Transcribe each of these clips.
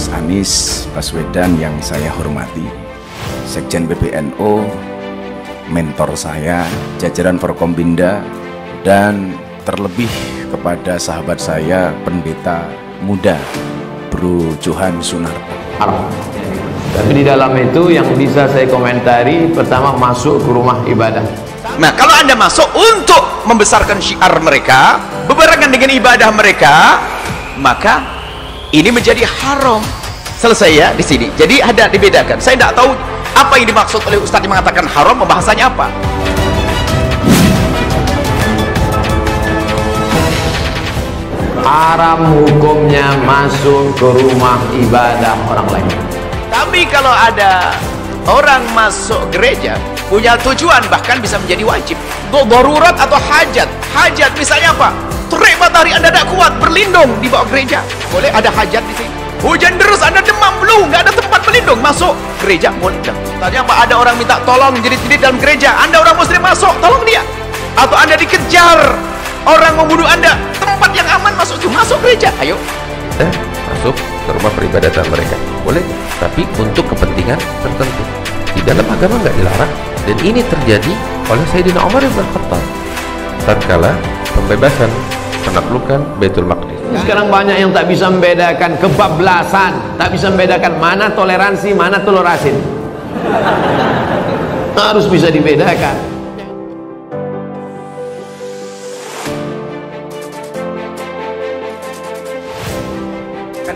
Mas Anies Baswedan yang saya hormati, Sekjen PBNU, mentor saya, jajaran Forkombinda, dan terlebih kepada sahabat saya, pendeta muda, Bro Johan Sunarto. Tapi di dalam itu yang bisa saya komentari, pertama masuk ke rumah ibadah. Nah, kalau Anda masuk untuk membesarkan syiar mereka, berbarengan dengan ibadah mereka, maka ini menjadi haram. Selesai ya di sini. Jadi ada dibedakan. Saya tidak tahu apa yang dimaksud oleh Ustadz yang mengatakan haram, pembahasannya apa. Haram hukumnya masuk ke rumah ibadah orang lain. Tapi kalau ada orang masuk gereja punya tujuan, bahkan bisa menjadi wajib untuk darurat atau hajat. Hajat misalnya apa? Terik matahari Anda tidak kuat, berlindung di bawah gereja, boleh. Ada hajat di sini. Hujan deras Anda demam flu, nggak ada tempat berlindung, masuk gereja boleh. Tanya apa? Ada orang minta tolong jerit-jerit dalam gereja, Anda orang muslim masuk, tolong dia. Atau Anda dikejar orang membunuh Anda, tempat yang aman masuk tuh, masuk gereja. Ayo masuk ke rumah peribadatan mereka boleh, tapi untuk kepentingan tertentu. Di dalam agama nggak dilarang, dan ini terjadi oleh Sayyidina Umar bin Khattab tatkala pembebasan penaklukan Baitul Maqdis. Sekarang banyak yang tak bisa membedakan kebablasan, tak bisa membedakan mana toleransi, mana telur asin. Harus bisa dibedakan.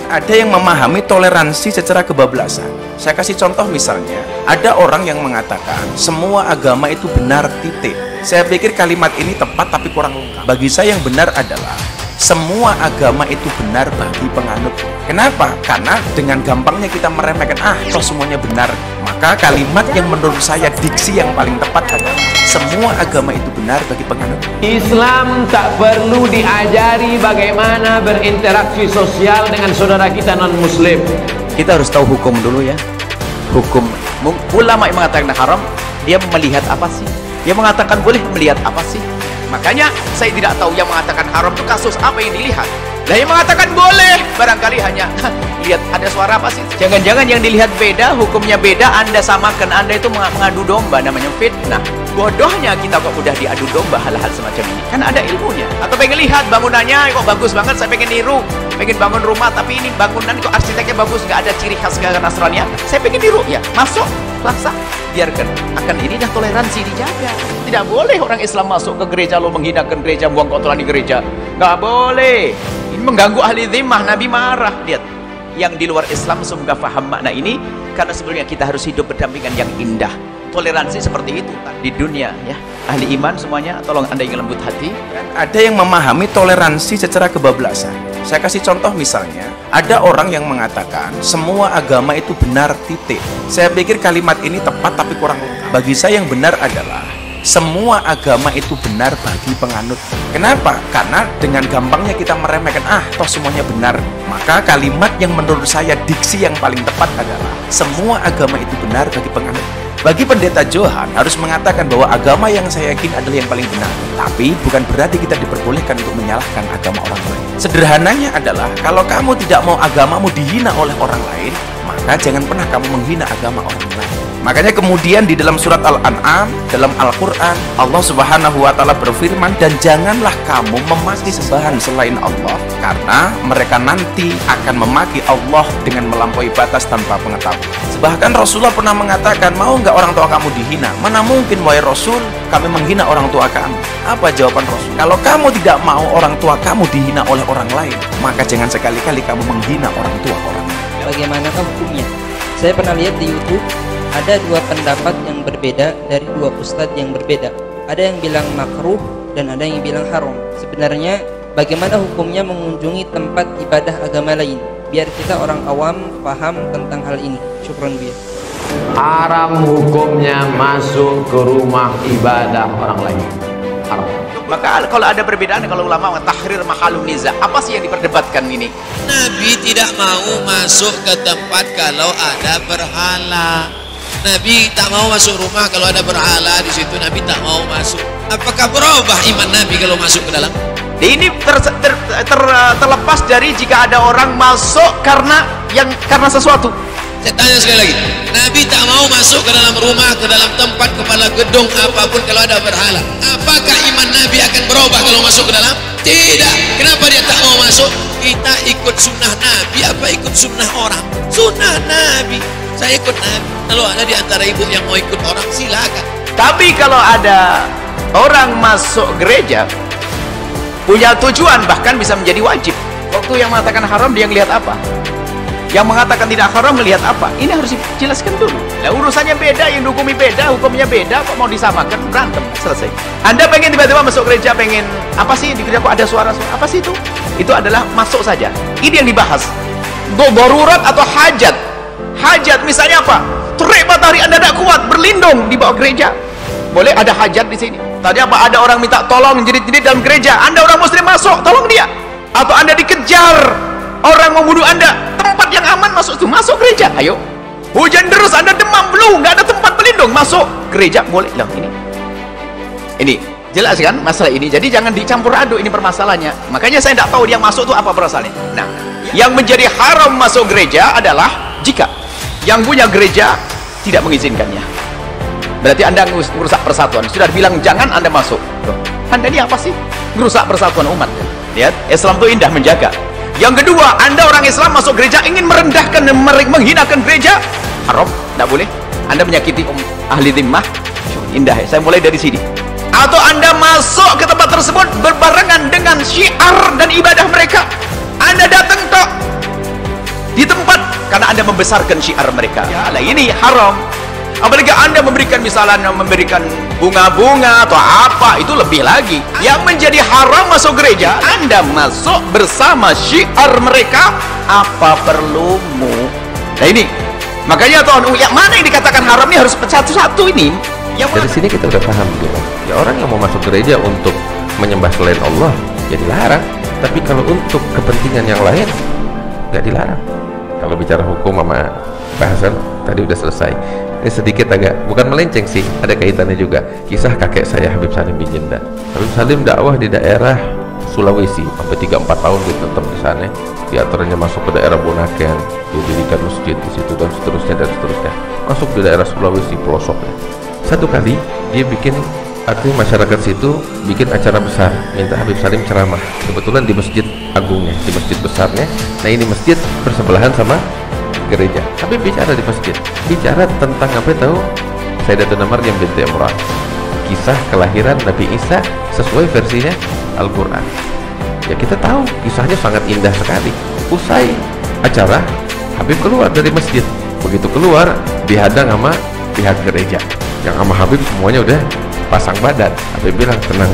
Ada yang memahami toleransi secara kebablasan. Saya kasih contoh, misalnya ada orang yang mengatakan semua agama itu benar, titik. Saya pikir kalimat ini tepat tapi kurang lengkap. Bagi saya yang benar adalah semua agama itu benar bagi penganut. Kenapa? Karena dengan gampangnya kita meremehkan, toh semuanya benar. Maka kalimat yang menurut saya diksi yang paling tepat adalah semua agama itu benar bagi penganut. Islam tak perlu diajari bagaimana berinteraksi sosial dengan saudara kita non muslim. kita harus tahu hukum dulu ya. Hukum ulama yang mengatakan haram, dia melihat apa sih? Dia mengatakan boleh, melihat apa sih? Makanya saya tidak tahu yang mengatakan haram itu kasus apa yang dilihat. Lah yang mengatakan boleh barangkali hanya lihat ada suara apa sih? Jangan-jangan yang dilihat beda, hukumnya beda, Anda samakan, Anda itu mengadu domba, namanya fitnah. Bodohnya kita kok udah diadu domba hal-hal semacam ini, kan ada ilmunya. Atau pengen lihat bangunannya kok bagus banget, saya pengen niru, pengen bangun rumah tapi ini bangunan kok arsiteknya bagus, nggak ada ciri khas Nasrani, saya pengen niru, ya masuk, laksa, biarkan. Akan ini dah toleransi dijaga. Tidak boleh orang Islam masuk ke gereja lalu menghinakan gereja, buang kotoran di gereja, nggak boleh. Ini mengganggu ahli zimmah, Nabi marah. Lihat, yang di luar Islam semoga faham makna ini, karena sebelumnya kita harus hidup berdampingan yang indah. Toleransi seperti itu di dunia ya. Ahli iman semuanya, tolong Anda yang lembut hati. Ada yang memahami toleransi secara kebablasan. Saya kasih contoh, misalnya ada orang yang mengatakan semua agama itu benar, titik. Saya pikir kalimat ini tepat tapi kurang lengkap. Bagi saya yang benar adalah semua agama itu benar bagi penganut. Kenapa? Karena dengan gampangnya kita meremehkan, toh semuanya benar. Maka kalimat yang menurut saya diksi yang paling tepat adalah semua agama itu benar bagi penganut. Bagi pendeta Johan harus mengatakan bahwa agama yang saya yakin adalah yang paling benar. Tapi bukan berarti kita diperbolehkan untuk menyalahkan agama orang lain. Sederhananya adalah kalau kamu tidak mau agamamu dihina oleh orang lain, maka jangan pernah kamu menghina agama orang lain. Makanya kemudian di dalam surat Al-An'am, dalam Al-Quran, Allah Subhanahu wa Ta'ala berfirman, dan janganlah kamu memaki sembahan selain Allah, karena mereka nanti akan memaki Allah dengan melampaui batas tanpa pengetahuan. Bahkan Rasulullah pernah mengatakan, mau nggak orang tua kamu dihina? Mana mungkin wahai Rasul, kami menghina orang tua kamu. Apa jawaban Rasul? Kalau kamu tidak mau orang tua kamu dihina oleh orang lain, maka jangan sekali-kali kamu menghina orang tua orang lain. Bagaimanakah hukumnya? Saya pernah lihat di YouTube, ada dua pendapat yang berbeda dari dua ustadz yang berbeda. Ada yang bilang makruh dan ada yang bilang haram. Sebenarnya bagaimana hukumnya mengunjungi tempat ibadah agama lain, biar kita orang awam paham tentang hal ini. Syukran biya. Haram hukumnya masuk ke rumah ibadah orang lain. Haram. Maka kalau ada perbedaan, kalau ulama tahrir mahalun niza, apa sih yang diperdebatkan ini? Nabi tidak mau masuk ke tempat kalau ada berhala. Nabi tak mau masuk rumah kalau ada berhala di situ. Nabi tak mau masuk. Apakah berubah iman Nabi kalau masuk ke dalam? Ini terlepas dari jika ada orang masuk karena sesuatu. Saya tanya sekali lagi, Nabi tak mau masuk ke dalam rumah, ke dalam tempat, kepala gedung apapun kalau ada berhala. Apakah iman Nabi akan berubah kalau masuk ke dalam? Tidak. Kenapa dia tak mau masuk? Kita ikut sunnah Nabi apa ikut sunnah orang? Sunnah Nabi. Saya ikut Nabi. Kalau ada di antara ibu yang mau ikut orang, silakan. Tapi kalau ada orang masuk gereja punya tujuan, bahkan bisa menjadi wajib. Waktu yang mengatakan haram dia ngelihat apa? Yang mengatakan tidak haram melihat apa? Ini harus dijelaskan dulu. Nah, urusannya beda, yang dihukumi beda, hukumnya beda, kok mau disamakan? Berantem, selesai. Anda pengen tiba-tiba masuk gereja, pengen apa sih di gereja kok ada suara-suara? Apa sih itu? Itu adalah masuk saja. Ini yang dibahas. Darurat atau hajat? Hajat misalnya apa? Terik matahari Anda tidak kuat, berlindung di bawah gereja. Boleh ada hajat di sini. Tadi apa? Ada orang minta tolong jerit-jerit dalam gereja. Anda orang muslim masuk, tolong dia. Atau Anda dikejar, orang membunuh Anda, tempat yang aman masuk itu, masuk gereja. Ayo. Hujan deras, Anda demam, belum, nggak ada tempat berlindung, masuk gereja, boleh lah. Ini jelas kan masalah ini. Jadi jangan dicampur aduk ini permasalahannya. Makanya saya tidak tahu dia masuk itu apa perasaannya. Nah, yang menjadi haram masuk gereja adalah jika yang punya gereja tidak mengizinkannya. Berarti Anda merusak persatuan. Sudah bilang jangan, Anda masuk. Loh, Anda ini apa sih? Merusak persatuan umat. Lihat, Islam itu indah menjaga. Yang kedua, Anda orang Islam masuk gereja ingin merendahkan dan menghinakan gereja, haram, tidak boleh. Anda menyakiti ahli dhimmah, indah ya. Saya mulai dari sini. Atau Anda masuk ke tempat tersebut berbarengan dengan syiar dan ibadah mereka. Anda datang tok di tempat karena Anda membesarkan syiar mereka. Ya, lah ini haram. Apalagi Anda memberikan, misalnya memberikan bunga-bunga atau apa, itu lebih lagi. Yang menjadi haram masuk gereja, Anda masuk bersama syiar mereka, apa perlumu? Nah ini, makanya Tuhan, yang mana yang dikatakan haram ini harus satu-satu ini. Dari sini kita udah paham gitu. Ya, orang yang mau masuk gereja untuk menyembah selain Allah, ya dilarang. Tapi kalau untuk kepentingan yang lain, nggak dilarang. Kalau bicara hukum sama bahasan tadi udah selesai. Ini sedikit agak, bukan melenceng sih, ada kaitannya juga. Kisah kakek saya Habib Salim bin Jinda. Habib Salim dakwah di daerah Sulawesi sampai 3-4 tahun dia tetap di sana. Di antaranya masuk ke daerah Bunaken, didirikan masjid di situ dan seterusnya. Masuk di daerah Sulawesi pelosoknya. Satu kali dia bikin, artinya masyarakat situ bikin acara besar, minta Habib Salim ceramah. Kebetulan di masjid agungnya, di masjid besarnya. Nah ini masjid bersebelahan sama gereja. Tapi bicara di masjid, bicara tentang apa tahu? Sayyidatuna Maryam binti Imran, kisah kelahiran Nabi Isa sesuai versinya Al-Quran. Ya kita tahu kisahnya sangat indah sekali. Usai acara, Habib keluar dari masjid. Begitu keluar, dihadang sama pihak gereja. Yang sama Habib semuanya udah pasang badan. Habib bilang, tenang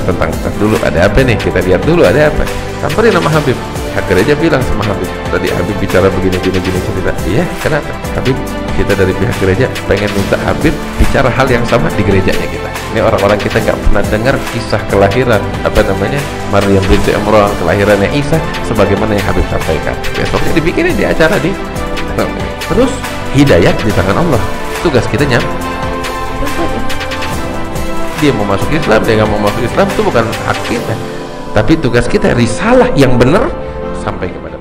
dulu, ada apa nih? Kita lihat dulu ada apa. Samperin sama Habib. Pihak gereja bilang sama Habib, tadi Habib bicara begini cerita. Iya, kenapa? Habib, kita dari pihak gereja pengen minta Habib bicara hal yang sama di gerejanya kita. Ini orang-orang kita nggak pernah dengar kisah kelahiran Maryam binti Imran, kelahirannya Isa sebagaimana yang Habib sampaikan. Besoknya dibikinin di acara di. Terus hidayat di tangan Allah. Tugas kita dia mau masuk Islam, dia nggak mau masuk Islam, itu bukan hak kita. Tapi tugas kita risalah yang benar sampai kepada